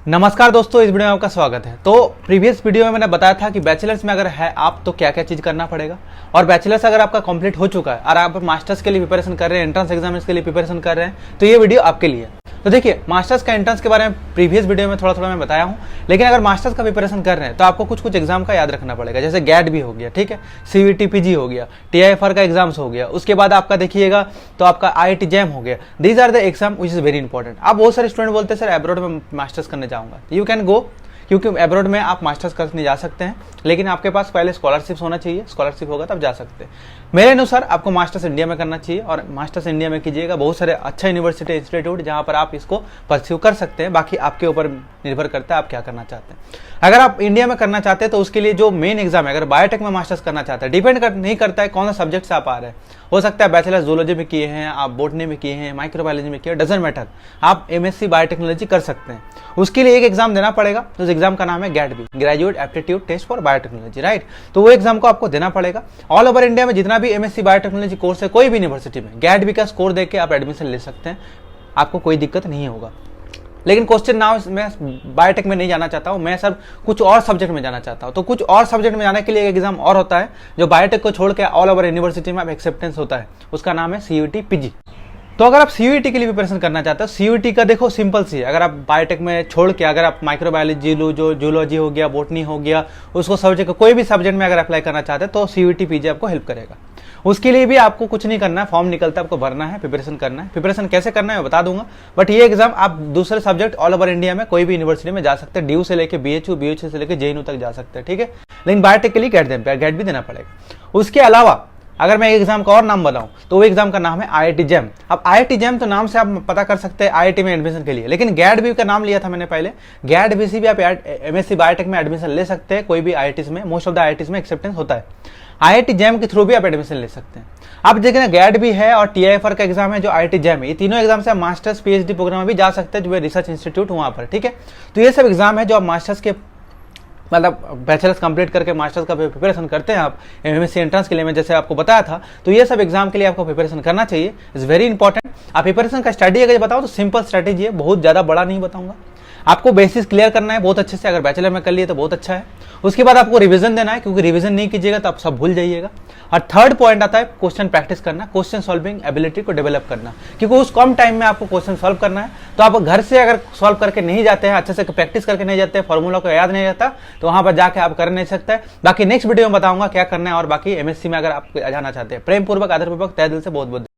नमस्कार दोस्तों, इस वीडियो में आपका स्वागत है। तो प्रीवियस वीडियो में मैंने बताया था कि बैचलर्स में अगर है आप तो क्या क्या चीज़ करना पड़ेगा, और बैचलर्स अगर आपका कंप्लीट हो चुका है और आप मास्टर्स के लिए प्रिपरेशन कर रहे हैं, एंट्रेंस एग्जाम्स के लिए प्रिपरेशन कर रहे हैं, तो ये वीडियो आपके लिए है। तो देखिए, मास्टर्स का एंट्रेंस के बारे में प्रीवियस वीडियो में थोड़ा थोड़ा मैं बताया हूँ, लेकिन अगर मास्टर्स का प्रिपरेशन कर रहे हैं तो आपको कुछ कुछ एग्जाम का याद रखना पड़ेगा। जैसे गैट भी हो गया, ठीक है, सीवीटी पीजी हो गया, टीआईएफआर का एग्जाम्स हो गया, उसके बाद आपका देखिएगा तो आपका आईआईटी जैम हो गया। These are the exam which is very important. अब बहुत सारे स्टूडेंट बोलते हैं सर अब्रॉड में मास्टर्स करने जाऊंगा, यू कैन गो, क्योंकि अब्रॉड में आप मास्टर्स करने जा सकते हैं, लेकिन आपके पास पहले स्कॉलरशिप होना चाहिए। स्कॉलरशिप होगा तब जा सकते हैं। मेरे अनुसार आपको मास्टर्स इंडिया में करना चाहिए, और मास्टर्स इंडिया में कीजिएगा। बहुत सारे अच्छा यूनिवर्सिटी इंस्टीट्यूट जहां पर आप इसको परस्यू कर सकते हैं। बाकी आपके ऊपर निर्भर करता है आप क्या करना चाहते हैं। अगर आप इंडिया में करना चाहते हैं तो उसके लिए जो मेन एग्जाम है, अगर बायोटेक में मास्टर्स करना चाहते हैं, डिपेंड नहीं करता है कौन सा सब्जेक्ट से आप आ रहे हैं। हो सकता है बैचलर जूलॉजी में किए हैं, आप बॉटनी में किए हैं, माइक्रोबायोलॉजी में किए, डजंट मैटर, आप एमएससी बायोटेक्नोलॉजी कर सकते हैं। उसके लिए एक एग्जाम देना पड़ेगा, उस एग्जाम का नाम है GAT B, graduate aptitude test for biotechnology, right. तो वो एग्जाम को आपको देना पड़ेगा। ऑल ओवर इंडिया में जितना भी एमएससी बायोटेक्नोलॉजी कोर्स है, कोई भी यूनिवर्सिटी में गैट बी का स्कोर देके आप एडमिशन ले सकते हैं, आपको कोई दिक्कत नहीं होगा। लेकिन क्वेश्चन नाउ मैं बायोटेक में नहीं जाना चाहता हूं, मैं सर कुछ और सब्जेक्ट में जाना चाहता हूं। तो कुछ और सब्जेक्ट में जाने के लिए एक एग्जाम और होता है जो बायोटेक को छोड़ के ऑल ओवर यूनिवर्सिटी में आप एक्सेप्टेंस होता है, उसका नाम है सीयूईटी पीजी। तो अगर आप सीयूईटी के लिए प्रिपरेशन करना चाहते हो, सीयूईटी का देखो सिंपल सी है। अगर आप बायोटेक में छोड़ के अगर आप माइक्रोबायोलॉजी जूलॉजी हो गया, बॉटनी हो गया, उसको सब्जेक्ट कोई भी सब्जेक्ट में अगर अप्लाई करना चाहते हैं तो सीयूईटी पीजी आपको हेल्प करेगा। उसके लिए भी आपको कुछ नहीं करना है, फॉर्म निकलता है, आपको भरना है, प्रिपरेशन करना है। प्रिपरेशन कैसे करना है मैं बता दूंगा, बट ये एग्जाम आप दूसरे सब्जेक्ट ऑल ओवर इंडिया में कोई भी यूनिवर्सिटी में जा सकते हैं, ड्यू से लेकर बीएचयू, बीएचयू से लेकर जेएनयू तक जा सकते हैं, ठीक है। लेकिन बायोटेक के लिए गैट भी देना पड़ेगा। उसके अलावा अगर मैं एक एग्जाम का और नाम बताऊं तो वो एग्जाम का नाम है आईआईटी जैम। अब आईआईटी जैम तो नाम से आप पता कर सकते हैं आईआईटी में एडमिशन के लिए, लेकिन गैट बी का नाम लिया था मैंने पहले। गैट बी से भी आप एमएससी बायोटेक में एडमिशन ले सकते हैं, कोई भी आईआईटीज में, मोस्ट ऑफ द आईआईटीज में एक्सेप्टेंस होता है। आईआईटी जैम के थ्रू भी आप एडमिशन ले सकते हैं। आप देखिए, गैट भी है और टीआईएफआर का एग्जाम है जो आईआईटी जैम है। ये तीनों एग्जाम से आप मास्टर्स पीएचडी प्रोग्राम में भी जा सकते हैं, जो है रिसर्च इंस्टीट्यूट वहां पर, ठीक है। तो ये सब एग्जाम है जो आप मास्टर्स के मतलब बैचलर्स कंप्लीट करके मास्टर्स का प्रिपरेशन करते हैं आप एमएससी एंट्रेंस के लिए, मैं जैसे आपको बताया था। तो ये सब एग्जाम के लिए आपको प्रिपरेशन करना चाहिए, इज वेरी इंपॉर्टेंट। आप प्रिपरेशन का स्टडी अगर बताओ तो सिंपल स्ट्रेटेजी है, बहुत ज्यादा बड़ा नहीं बताऊंगा। आपको बेसिस क्लियर करना है बहुत अच्छे से, अगर बैचलर में कर लिए तो बहुत अच्छा है। उसके बाद आपको रिवीजन देना है, क्योंकि रिवीजन नहीं कीजिएगा तो आप सब भूल जाइएगा। और थर्ड पॉइंट आता है क्वेश्चन प्रैक्टिस करना, क्वेश्चन सॉल्विंग एबिलिटी को डेवलप करना, क्योंकि उस कम टाइम में आपको क्वेश्चन सॉल्व करना है। तो आप घर से अगर सॉल्व करके नहीं जाते हैं, अच्छे से प्रैक्टिस करके नहीं जाते हैं, फॉर्मूला को याद नहीं रहता, तो वहां पर जाके आप कर नहीं सकते। बाकी नेक्स्ट वीडियो में बताऊंगा क्या करना है, और बाकी एमएससी में अगर आप जाना चाहते हैं। प्रेम पूर्वक, आदर पूर्वक, तहे दिल से बहुत बहुत